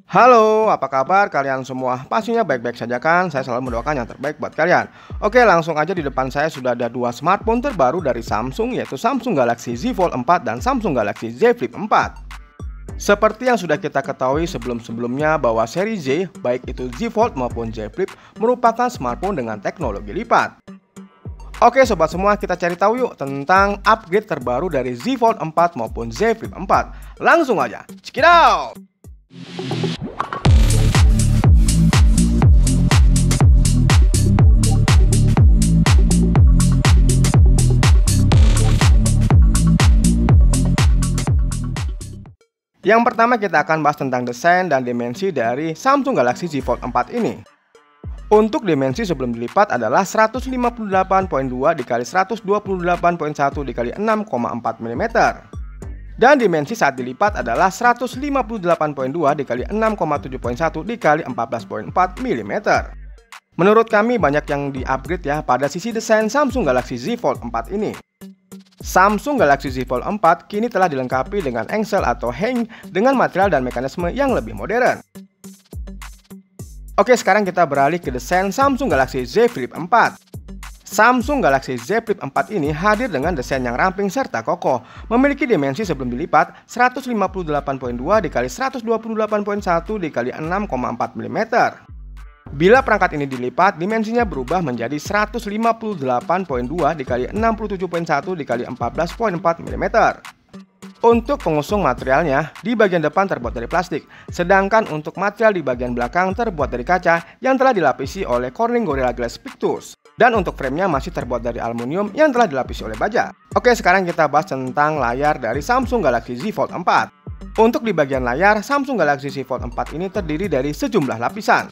Halo, apa kabar kalian semua? Pastinya baik-baik saja kan? Saya selalu mendoakan yang terbaik buat kalian. Oke, langsung aja di depan saya sudah ada dua smartphone terbaru dari Samsung, yaitu Samsung Galaxy Z Fold 4 dan Samsung Galaxy Z Flip 4. Seperti yang sudah kita ketahui sebelum-sebelumnya bahwa seri Z, baik itu Z Fold maupun Z Flip, merupakan smartphone dengan teknologi lipat. Oke sobat semua, kita cari tahu yuk tentang upgrade terbaru dari Z Fold 4 maupun Z Flip 4. Langsung aja, check it out! Yang pertama kita akan bahas tentang desain dan dimensi dari Samsung Galaxy Z Fold 4 ini. Untuk dimensi sebelum dilipat adalah 158.2 x 128.1 x 6,4 mm. Dan dimensi saat dilipat adalah 158.2 x 6,7.1 x 14.4 mm. Menurut kami banyak yang di-upgrade ya pada sisi desain Samsung Galaxy Z Fold 4 ini. Samsung Galaxy Z Fold 4 kini telah dilengkapi dengan engsel atau hang dengan material dan mekanisme yang lebih modern. Oke, sekarang kita beralih ke desain Samsung Galaxy Z Flip 4. Samsung Galaxy Z Flip 4 ini hadir dengan desain yang ramping serta kokoh, memiliki dimensi sebelum dilipat 158.2 x 128.1 x 6,4 mm. Bila perangkat ini dilipat, dimensinya berubah menjadi 158.2 x 67.1 x 14.4 mm. Untuk pengusung materialnya, di bagian depan terbuat dari plastik, sedangkan untuk material di bagian belakang terbuat dari kaca yang telah dilapisi oleh Corning Gorilla Glass Victus. Dan untuk framenya masih terbuat dari aluminium yang telah dilapisi oleh baja. Oke, sekarang kita bahas tentang layar dari Samsung Galaxy Z Fold 4. Untuk di bagian layar, Samsung Galaxy Z Fold 4 ini terdiri dari sejumlah lapisan.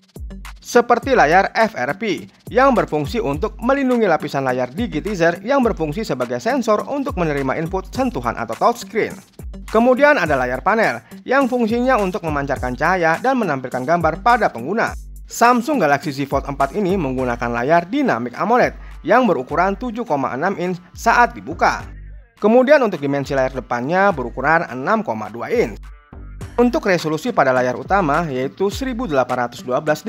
Seperti layar FRP yang berfungsi untuk melindungi lapisan layar digitizer yang berfungsi sebagai sensor untuk menerima input sentuhan atau touchscreen. Kemudian ada layar panel yang fungsinya untuk memancarkan cahaya dan menampilkan gambar pada pengguna. Samsung Galaxy Z Fold 4 ini menggunakan layar Dynamic AMOLED yang berukuran 7,6 inch saat dibuka. Kemudian untuk dimensi layar depannya berukuran 6,2 inch. Untuk resolusi pada layar utama yaitu 1812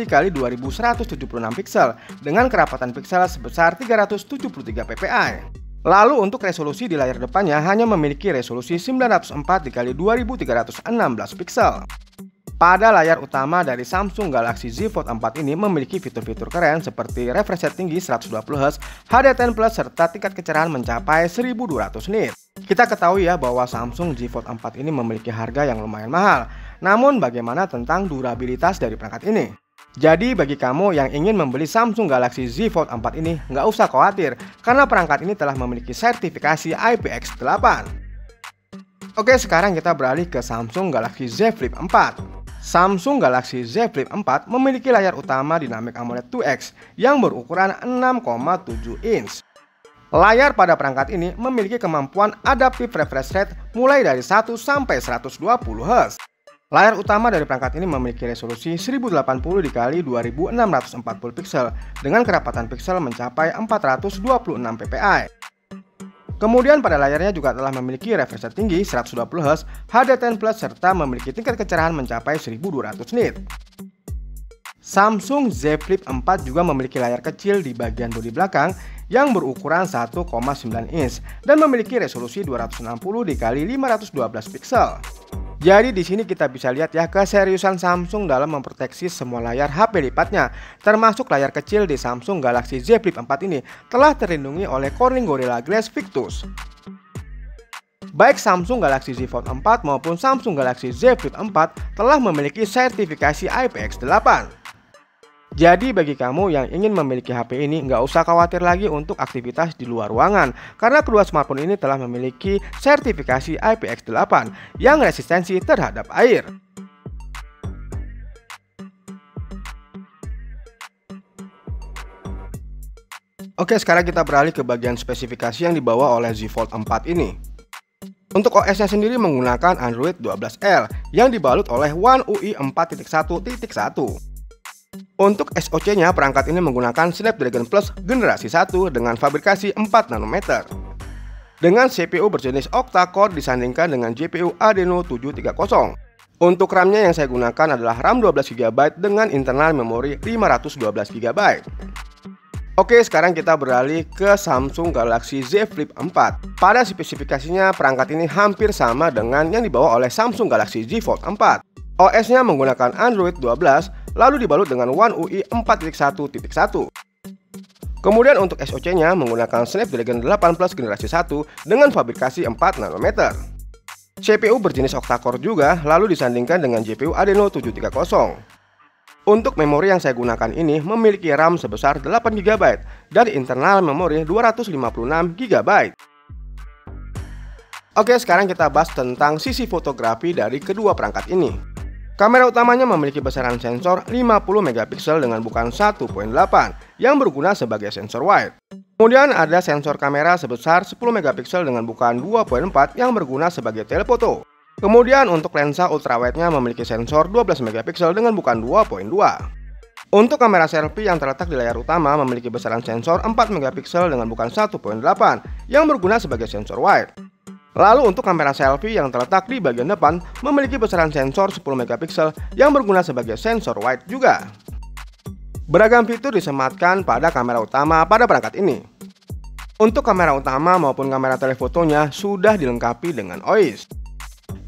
x 2176 pixel dengan kerapatan piksel sebesar 373 ppi. Lalu untuk resolusi di layar depannya hanya memiliki resolusi 904 x 2316 pixel. Pada layar utama dari Samsung Galaxy Z Fold 4 ini memiliki fitur-fitur keren seperti refresh rate tinggi 120Hz, HD10+ serta tingkat kecerahan mencapai 1200 nit. Kita ketahui ya bahwa Samsung Z Fold 4 ini memiliki harga yang lumayan mahal. Namun bagaimana tentang durabilitas dari perangkat ini? Jadi bagi kamu yang ingin membeli Samsung Galaxy Z Fold 4 ini nggak usah khawatir karena perangkat ini telah memiliki sertifikasi IPX8. Oke, sekarang kita beralih ke Samsung Galaxy Z Flip 4. Samsung Galaxy Z Flip 4 memiliki layar utama Dynamic AMOLED 2X yang berukuran 6,7 inch. Layar pada perangkat ini memiliki kemampuan adaptive refresh rate mulai dari 1 sampai 120 Hz. Layar utama dari perangkat ini memiliki resolusi 1080 x 2640 pixel dengan kerapatan piksel mencapai 426 ppi. Kemudian pada layarnya juga telah memiliki refresh rate tinggi 120Hz, HD10+ serta memiliki tingkat kecerahan mencapai 1200 nit. Samsung Z Flip 4 juga memiliki layar kecil di bagian bodi belakang yang berukuran 1,9 inch dan memiliki resolusi 260 x 512 pixel. Jadi di sini kita bisa lihat ya keseriusan Samsung dalam memproteksi semua layar HP lipatnya, termasuk layar kecil di Samsung Galaxy Z Flip 4 ini telah terlindungi oleh Corning Gorilla Glass Victus. Baik Samsung Galaxy Z Fold 4 maupun Samsung Galaxy Z Flip 4 telah memiliki sertifikasi IPX8. Jadi bagi kamu yang ingin memiliki HP ini nggak usah khawatir lagi untuk aktivitas di luar ruangan karena kedua smartphone ini telah memiliki sertifikasi IPX8 yang resistensi terhadap air. Oke, sekarang kita beralih ke bagian spesifikasi yang dibawa oleh Z Fold 4 ini. Untuk OS-nya sendiri menggunakan Android 12L yang dibalut oleh One UI 4.1.1. Untuk SoC-nya, perangkat ini menggunakan Snapdragon Plus generasi 1 dengan fabrikasi 4 nanometer. dengan CPU berjenis octa-core disandingkan dengan GPU Adreno 730. Untuk RAM-nya yang saya gunakan adalah RAM 12GB dengan internal memori 512GB. Oke, sekarang kita beralih ke Samsung Galaxy Z Flip 4. Pada spesifikasinya, perangkat ini hampir sama dengan yang dibawa oleh Samsung Galaxy Z Fold 4. OS-nya menggunakan Android 12, lalu dibalut dengan One UI 4.1.1. Kemudian untuk SoC-nya menggunakan Snapdragon 8 Plus generasi 1 dengan fabrikasi 4 nanometer. CPU berjenis octa-core juga, lalu disandingkan dengan GPU Adreno 730. Untuk memori yang saya gunakan ini memiliki RAM sebesar 8GB dan internal memori 256GB. Oke, sekarang kita bahas tentang sisi fotografi dari kedua perangkat ini. Kamera utamanya memiliki besaran sensor 50MP dengan bukaan 1.8 yang berguna sebagai sensor wide. Kemudian ada sensor kamera sebesar 10MP dengan bukaan 2.4 yang berguna sebagai telefoto. Kemudian untuk lensa ultrawide-nya memiliki sensor 12MP dengan bukaan 2.2. Untuk kamera selfie yang terletak di layar utama memiliki besaran sensor 4MP dengan bukaan 1.8 yang berguna sebagai sensor wide. Lalu untuk kamera selfie yang terletak di bagian depan memiliki besaran sensor 10MP yang berguna sebagai sensor wide juga. Beragam fitur disematkan pada kamera utama pada perangkat ini. Untuk kamera utama maupun kamera telefotonya sudah dilengkapi dengan OIS.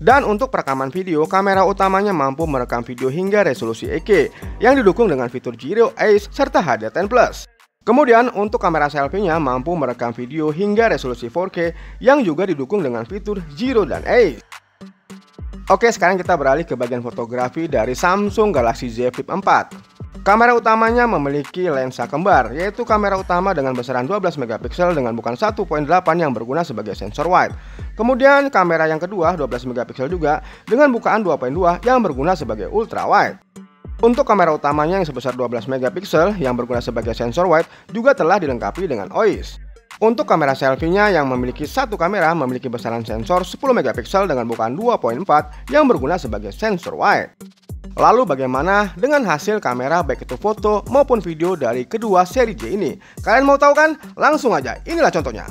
Dan untuk perekaman video, kamera utamanya mampu merekam video hingga resolusi 8K yang didukung dengan fitur Gyro Ace serta HDR10+. Kemudian untuk kamera selfie-nya mampu merekam video hingga resolusi 4K yang juga didukung dengan fitur Gyro dan Ace. Oke, sekarang kita beralih ke bagian fotografi dari Samsung Galaxy Z Flip 4. Kamera utamanya memiliki lensa kembar, yaitu kamera utama dengan besaran 12MP dengan bukaan 1.8 yang berguna sebagai sensor wide. Kemudian kamera yang kedua 12MP juga dengan bukaan 2.2 yang berguna sebagai ultra wide. Untuk kamera utamanya yang sebesar 12MP yang berguna sebagai sensor wide juga telah dilengkapi dengan OIS. Untuk kamera selfie-nya yang memiliki satu kamera memiliki besaran sensor 10MP dengan bukaan 2.4 yang berguna sebagai sensor wide. Lalu bagaimana dengan hasil kamera baik itu foto maupun video dari kedua seri J ini? Kalian mau tahu kan? Langsung aja, inilah contohnya.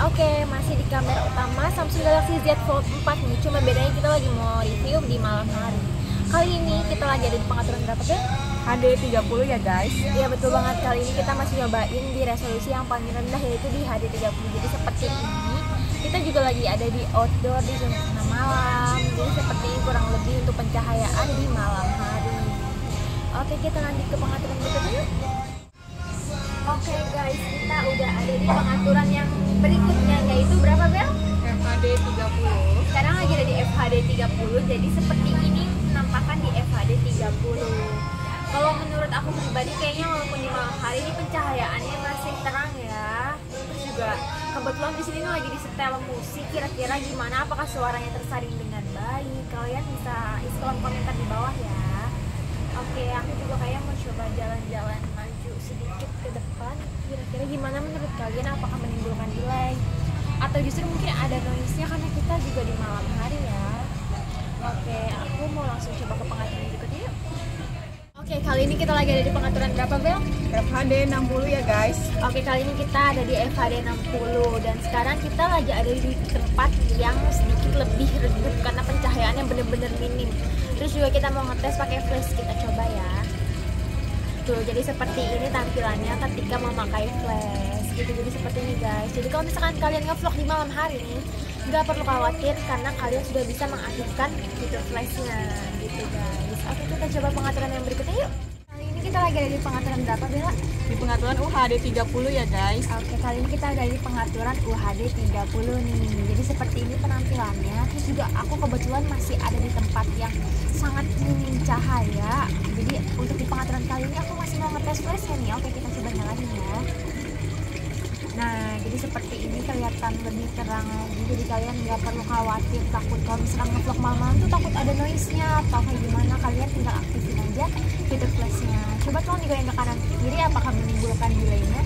Oke, masih di kamera utama Samsung Galaxy Z Fold 4 nih. Cuma bedanya kita lagi mau review di malam hari. Kali ini kita lagi ada di pengaturan berapa ya? HD 30 ya guys. Iya betul banget, kali ini kita masih nyobain di resolusi yang paling rendah yaitu di HD 30. Jadi seperti ini, kita juga lagi ada di outdoor di jam 6 malam. Jadi seperti ini kurang lebih untuk pencahayaan di malam hari. Oke, kita lanjut ke pengaturan berikutnya yuk. Oke guys, kita udah ada di pengaturan yang berikutnya, yaitu berapa Bel? FHD 30. Sekarang lagi ada di FHD 30, jadi seperti ini penampakan di FHD 30. Kalau menurut aku pribadi kayaknya walaupun di malam hari ini pencahayaannya masih terang ya. Terus juga kebetulan di sini lagi disetel musik, kira-kira gimana, apakah suaranya tersaring dengan baik? Kalian bisa isi kolom komentar di bawah ya. Oke, aku juga kayak mau coba jalan-jalan maju sedikit ke depan. Kira-kira gimana menurut kalian? Apakah menimbulkan delay? Atau justru mungkin ada noise-nya karena kita juga di malam hari ya. Oke, aku mau langsung coba ke pengaturan berikutnya yuk. Oke, kali ini kita lagi ada di pengaturan berapa Bel? FHD 60 ya guys. Oke, kali ini kita ada di FHD 60 dan sekarang kita lagi ada di tempat yang sedikit lebih redup karena pencahayaannya bener-bener minim. Terus juga kita mau ngetes pakai flash, kita coba ya. Tuh, jadi seperti ini tampilannya ketika memakai flash gitu. Jadi seperti ini guys. Jadi kalau misalkan kalian ngevlog di malam hari nggak perlu khawatir karena kalian sudah bisa mengaktifkan fitur flashnya gitu guys. Oke, kita coba pengaturan yang berikutnya yuk. Kali ini kita lagi ada di pengaturan berapa Bella? Di pengaturan UHD 30 ya guys. Oke, kali ini kita ada di pengaturan UHD 30 nih. Jadi seperti ini penampilannya. Terus juga aku kebetulan masih ada di tempat yang sangat minim cahaya. Jadi untuk di pengaturan kali ini aku masih mau ngetes flashnya nih. Oke, kita coba nyalain ya. Nah, jadi seperti ini kelihatan lebih terang lagi. Jadi kalian nggak perlu khawatir takut kalau misalkan ngevlog malam-malam tuh takut ada noise-nya atau kayak gimana. Kalian tinggal aktifin aja fitur flashnya. Coba tolong digoyang ke kanan kiri apakah menimbulkan delay-nya.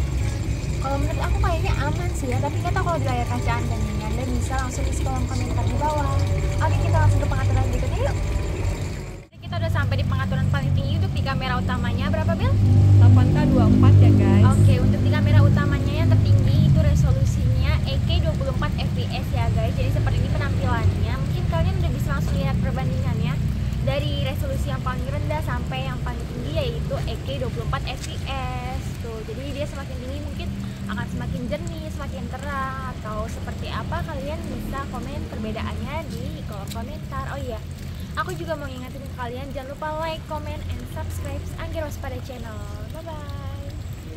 Kalau menurut aku kayaknya aman sih ya, tapi nggak tahu kalau di layar kaca Anda nih. Anda bisa langsung isi kolom komentar di bawah. Oke, kita langsung ke pengaturan berikutnya yuk. Kita kita udah sampai di pengaturan paling tinggi untuk di kamera utamanya. Berapa, Bel? 8K24 ya guys. Oke, untuk di kamera utamanya yang tertinggi itu resolusinya 8K 24 fps ya guys. Jadi seperti ini penampilannya. Mungkin kalian udah bisa langsung lihat perbandingannya dari resolusi yang paling rendah sampai yang paling tinggi, yaitu 8K 24 fps tuh. Jadi dia semakin tinggi mungkin akan semakin jernih, semakin terang, atau seperti apa, kalian bisa komen perbedaannya di kolom komentar. Oh iya, aku juga mau ngingetin ke kalian, jangan lupa like, comment, and subscribe Angger Waspada Channel. Bye-bye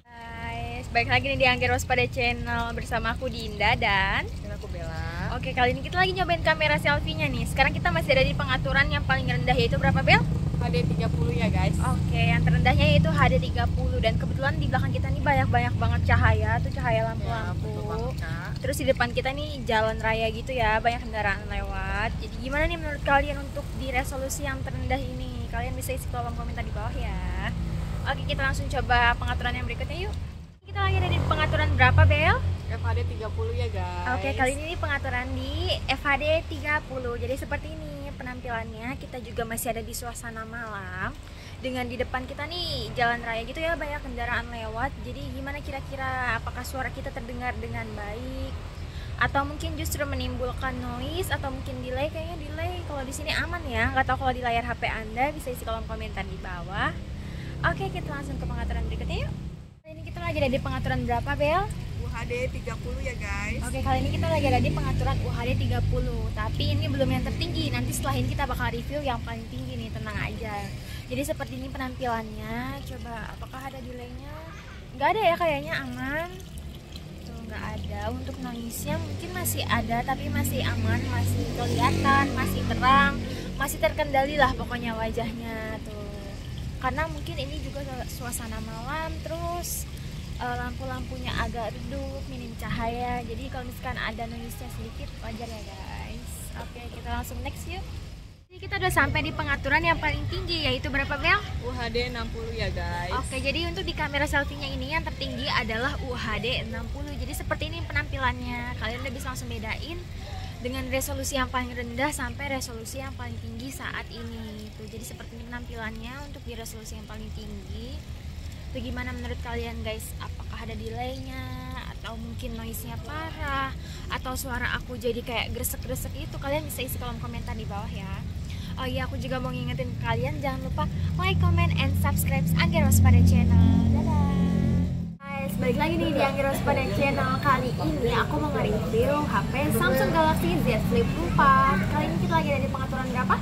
guys, balik lagi nih di Angger Waspada Channel bersama aku Dinda dan Aku Bella. oke, kali ini kita lagi nyobain kamera selfie-nya nih. Sekarang kita masih ada di pengaturan yang paling rendah, yaitu berapa, Bel? HD 30 ya guys. Oke, yang terendahnya yaitu HD 30. Dan kebetulan di belakang kita nih banyak banget cahaya, tuh cahaya Ya, lampu-lampu. betul banget, Kak. Terus di depan kita nih jalan raya gitu ya, banyak kendaraan lewat. Jadi gimana nih menurut kalian untuk di resolusi yang terendah ini? Kalian bisa isi kolom komentar di bawah ya. Oke, kita langsung coba pengaturan yang berikutnya yuk. Kita lagi ada di pengaturan berapa, Bel? FHD 30 ya guys. Oke, kali ini pengaturan di FHD 30. Jadi seperti ini penampilannya. Kita juga masih ada di suasana malam. Dengan di depan kita nih jalan raya gitu ya, banyak kendaraan lewat. Jadi gimana kira-kira, apakah suara kita terdengar dengan baik? Atau mungkin justru menimbulkan noise atau mungkin delay? Kayaknya delay. Kalau di sini aman ya. Nggak tahu kalau di layar HP Anda, bisa isi kolom komentar di bawah. Oke, kita langsung ke pengaturan berikutnya yuk. Kali ini kita lagi ada di pengaturan berapa, Bel? UHD 30 ya guys. Oke, kali ini kita lagi ada di pengaturan UHD 30. Tapi ini belum yang tertinggi. Nanti setelah ini kita bakal review yang paling tinggi nih, tenang aja. Jadi seperti ini penampilannya. Coba apakah ada delaynya? Nggak ada ya, kayaknya aman. Tuh, nggak ada. Untuk noise-nya mungkin masih ada, tapi masih aman, masih kelihatan, masih terang, masih terkendali lah pokoknya wajahnya tuh. Karena mungkin ini juga suasana malam, terus lampu-lampunya agak redup, minim cahaya. Jadi kalau misalkan ada noise-nya sedikit, wajar ya guys. Oke, kita langsung next yuk. Ini kita udah sampai di pengaturan yang paling tinggi, yaitu berapa, Bel? UHD 60 ya guys. Oke, jadi untuk di kamera selfie-nya ini yang tertinggi adalah UHD 60. Jadi seperti ini penampilannya. Kalian udah bisa langsung bedain dengan resolusi yang paling rendah sampai resolusi yang paling tinggi saat ini. Tuh, jadi seperti ini penampilannya untuk di resolusi yang paling tinggi. Bagaimana menurut kalian guys? Apakah ada delaynya? Atau mungkin noise-nya parah? Atau suara aku jadi kayak gresek-gresek itu? Kalian bisa isi kolom komentar di bawah ya. Oh iya, aku juga mau ngingetin kalian, jangan lupa like, comment, and subscribe Angger Waspada Channel. Dadah guys, balik lagi nih di Angger Waspada Channel. Kali ini aku mau nge-review HP Samsung Galaxy Z Flip 4. Kali ini kita lagi ada di pengaturan berapa?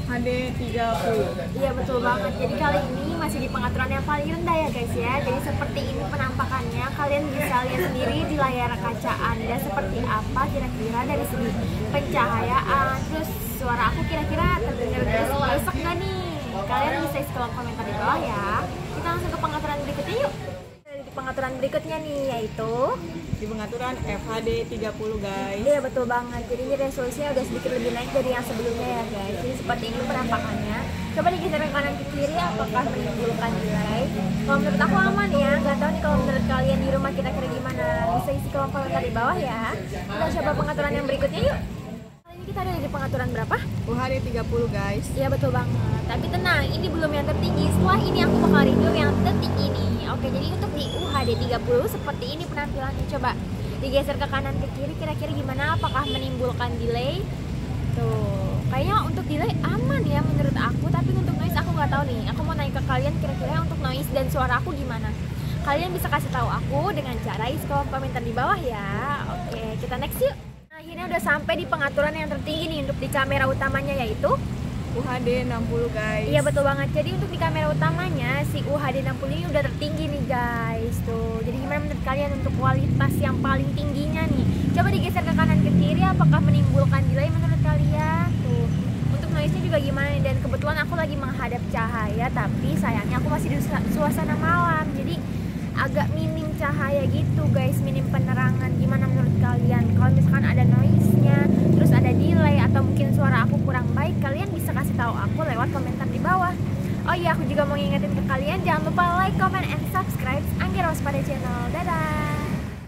HD 30. Iya, betul banget. Jadi kali ini masih di pengaturan yang paling rendah ya guys ya. Jadi seperti ini penampakannya. Kalian bisa lihat sendiri di layar kaca Anda seperti apa kira-kira dari segi pencahayaan. Terus suara aku kira-kira terdengar gresek gak nih? Kalian bisa isi kolom komentar di bawah ya. Kita langsung ke pengaturan berikutnya yuk. Di pengaturan berikutnya nih, yaitu Di pengaturan FHD 30 guys. iya, betul banget. Jadi ini resolusinya udah sedikit lebih naik dari yang sebelumnya ya guys. Jadi seperti ini penampakannya. Coba digeser ke kanan ke kiri, apakah menimbulkan delay? Kalau menurut aku aman ya. Nggak tahu nih kalau menurut kalian di rumah kira-kira gimana. Bisa isi kolom komentar di bawah ya. Kita coba pengaturan yang berikutnya yuk. Kali ini kita ada di pengaturan berapa? UHD 30 guys. Iya, betul banget. Tapi tenang, ini belum yang tertinggi. Setelah ini aku bakal review yang tertinggi nih. Oke, jadi untuk di UHD 30 seperti ini penampilannya. Coba digeser ke kanan ke kiri, kira-kira gimana? Apakah menimbulkan delay? Tuh, kayaknya untuk delay aman ya menurut aku. Tapi untuk noise aku nggak tahu nih. Aku mau naik ke kalian, kira-kira untuk noise dan suara aku gimana? Kalian bisa kasih tahu aku dengan cara isi kolom komentar di bawah ya. Oke, kita next yuk. Nah, akhirnya udah sampai di pengaturan yang tertinggi nih untuk di kamera utamanya, yaitu UHD 60 guys. iya, betul banget. Jadi untuk di kamera utamanya si UHD 60 ini udah tertinggi nih guys. Tuh. Jadi gimana menurut kalian untuk kualitas yang paling tingginya nih? Coba digeser ke kanan ke kiri, apakah menimbulkan delay menurut kalian? Tuh. Untuk noise-nya juga gimana nih? Dan kebetulan aku lagi menghadap cahaya, tapi sayangnya aku masih di suasana malam. Jadi agak minim cahaya gitu guys, minim penerangan. Gimana menurut kalian? Kalau misalkan ada noise-nya, terus ada delay atau mungkin suara aku kurang baik, kalian bisa kasih tahu aku lewat komentar di bawah. Oh iya, aku juga mau ngingetin ke kalian, jangan lupa like, comment, and subscribe Angger Waspada Channel. Dadah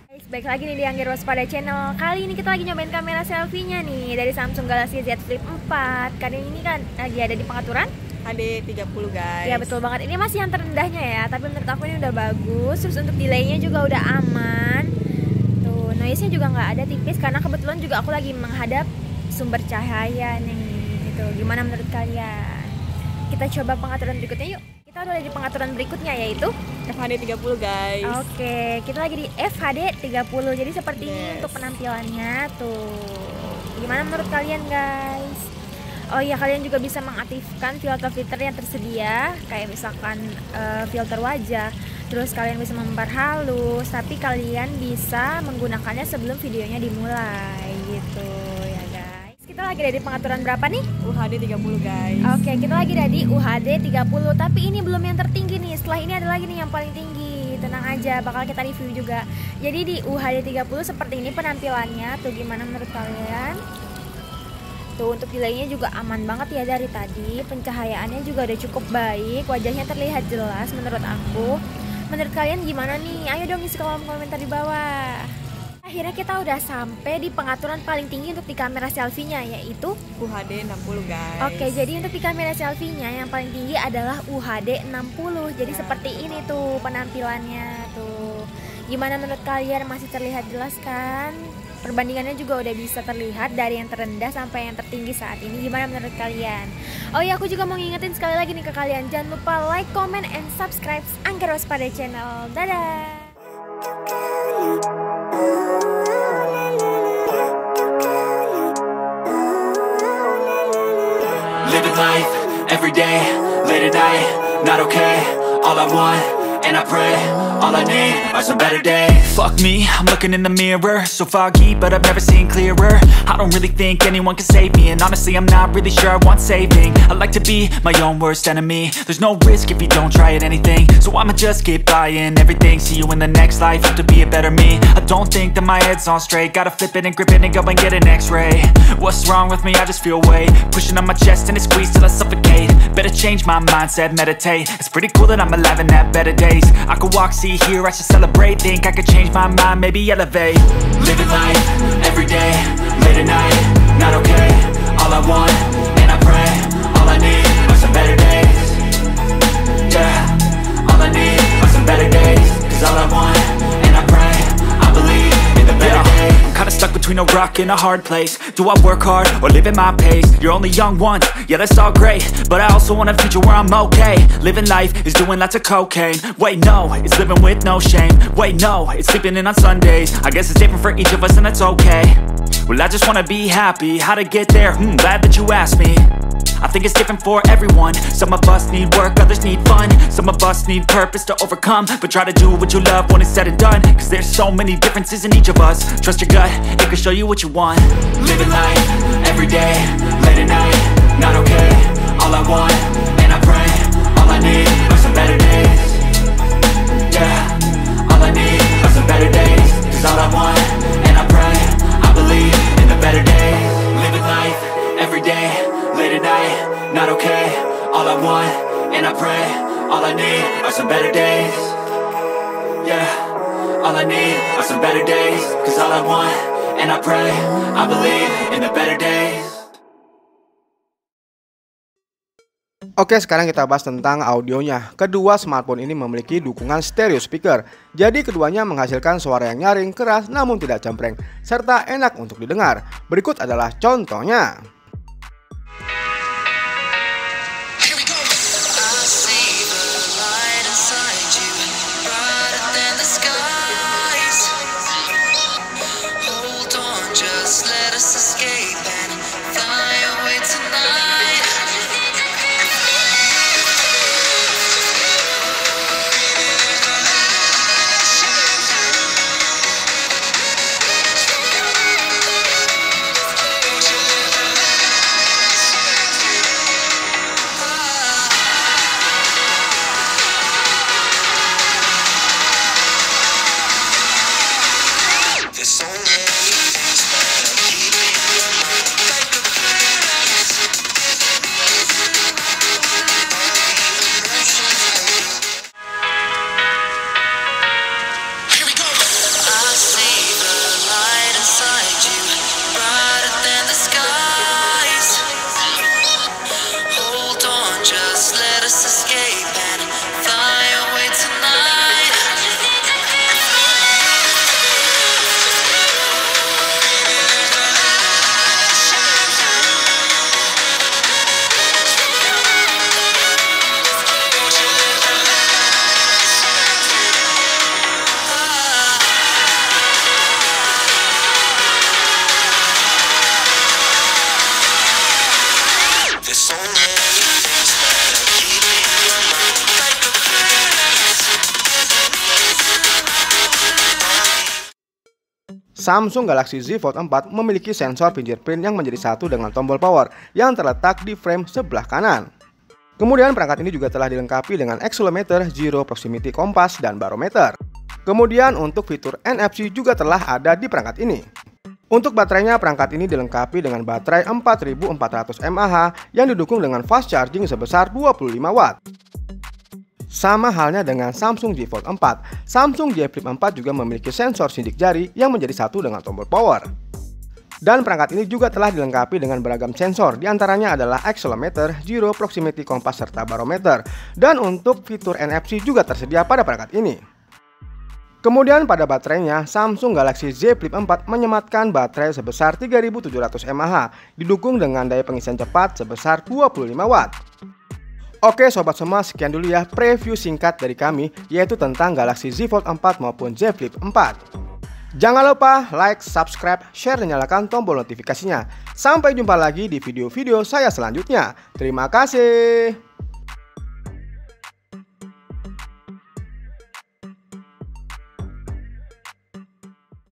guys, Baik lagi nih di Angger Waspada Channel. Kali ini kita lagi nyobain kamera selfie-nya nih dari Samsung Galaxy Z Flip 4. Kali ini kan lagi ada di pengaturan HD 30 guys. ya, betul banget. Ini masih yang terendahnya ya, tapi menurut aku ini udah bagus. Terus untuk delay-nya juga udah aman. Tuh, noise-nya juga nggak ada tipis karena kebetulan juga aku lagi menghadap sumber cahaya nih. Gitu. Gimana menurut kalian? Kita coba pengaturan berikutnya yuk. Kita udah di pengaturan berikutnya yaitu FHD 30 guys. Oke, kita lagi di FHD 30. Jadi seperti ini Yes. untuk penampilannya tuh. Gimana menurut kalian guys? Oh iya, kalian juga bisa mengaktifkan filter-filter yang tersedia, kayak misalkan filter wajah. Terus kalian bisa memperhalus, tapi kalian bisa menggunakannya sebelum videonya dimulai gitu ya guys. Kita lagi ada di pengaturan berapa nih? UHD 30 guys. Oke, kita lagi ada di UHD 30, tapi ini belum yang tertinggi nih. Setelah ini ada lagi nih yang paling tinggi. Tenang aja, bakal kita review juga. Jadi di UHD 30 seperti ini penampilannya. Tuh gimana menurut kalian? Tuh untuk delaynya juga aman banget ya dari tadi. Pencahayaannya juga udah cukup baik. Wajahnya terlihat jelas menurut aku. Menurut kalian gimana nih? Ayo dong isi kolom komentar di bawah. Akhirnya kita udah sampai di pengaturan paling tinggi untuk di kamera selfie-nya, yaitu UHD 60 guys. Oke, jadi untuk di kamera selfie-nya yang paling tinggi adalah UHD 60. Jadi seperti ini tuh penampilannya tuh. Gimana menurut kalian? Masih terlihat jelas kan? Perbandingannya juga udah bisa terlihat dari yang terendah sampai yang tertinggi saat ini. Gimana menurut kalian? Oh iya, aku juga mau ngingetin sekali lagi nih ke kalian, jangan lupa like, comment, and subscribe Angger Waspada Channel. Dadah. Living life, every day, late at night, not okay. All I want, and I pray, all I need are some better days. Fuck me, I'm looking in the mirror, so foggy, but I've never seen clearer. I don't really think anyone can save me, and honestly I'm not really sure I want saving. I like to be my own worst enemy. There's no risk if you don't try at anything, so I'ma just keep buying everything. See you in the next life, have to be a better me. I don't think that my head's on straight, gotta flip it and grip it and go and get an x-ray. What's wrong with me? I just feel weight pushing on my chest and it squeezes till I suffocate. Better change my mindset, meditate. It's pretty cool that I'm alive and have better days. I could walk, see, hear, I should celebrate. Think I could change my mind, maybe elevate. Living life, every day, late at night, not okay. All I want, and I pray, all I need are some better days. Yeah, all I need are some better days. Cause all I want, and I pray, I believe in the better days. I'm kinda stuck between a rock and a hard place. Do I work hard or live at my pace? You're only young once, yeah that's all great, but I also want a future where I'm okay. Living life is doing lots of cocaine. Wait no, it's living with no shame. Wait no, it's sleeping in on Sundays. I guess it's different for each of us and that's okay. Well I just wanna be happy, how to get there? Glad that you asked me. I think it's different for everyone. Some of us need work, others need fun. Some of us need purpose to overcome. But try to do what you love when it's said and done. Cause there's so many differences in each of us. Trust your gut, it can show you what you want. Living life, every day, late at night, not okay. All I want, and I pray, all I need are some better days. Yeah, all I need are some better days. Cause all I want, and I pray, I believe in the better days. Living life, every day, late at night, not okay. All I want, and I pray, all I need are some better days. Yeah, all I need are some better days. Cause all I want, and I pray, I believe in the better days. Oke, sekarang kita bahas tentang audionya. Kedua smartphone ini memiliki dukungan stereo speaker. Jadi keduanya menghasilkan suara yang nyaring, keras, namun tidak cempreng, serta enak untuk didengar. Berikut adalah contohnya. Samsung Galaxy Z Fold 4 memiliki sensor fingerprint yang menjadi satu dengan tombol power yang terletak di frame sebelah kanan. Kemudian perangkat ini juga telah dilengkapi dengan accelerometer, gyro, proximity compass, dan barometer. Kemudian untuk fitur NFC juga telah ada di perangkat ini. Untuk baterainya, perangkat ini dilengkapi dengan baterai 4400 mAh yang didukung dengan fast charging sebesar 25 Watt. Sama halnya dengan Samsung Z Fold 4, Samsung Z Flip 4 juga memiliki sensor sidik jari yang menjadi satu dengan tombol power. Dan perangkat ini juga telah dilengkapi dengan beragam sensor, diantaranya adalah accelerometer, gyro, proximity compass, serta barometer. Dan untuk fitur NFC juga tersedia pada perangkat ini. Kemudian pada baterainya, Samsung Galaxy Z Flip 4 menyematkan baterai sebesar 3700 mAh, didukung dengan daya pengisian cepat sebesar 25 Watt. Oke sobat semua, sekian dulu ya preview singkat dari kami, yaitu tentang Galaxy Z Fold 4 maupun Z Flip 4. Jangan lupa like, subscribe, share, dan nyalakan tombol notifikasinya. Sampai jumpa lagi di video-video saya selanjutnya. Terima kasih.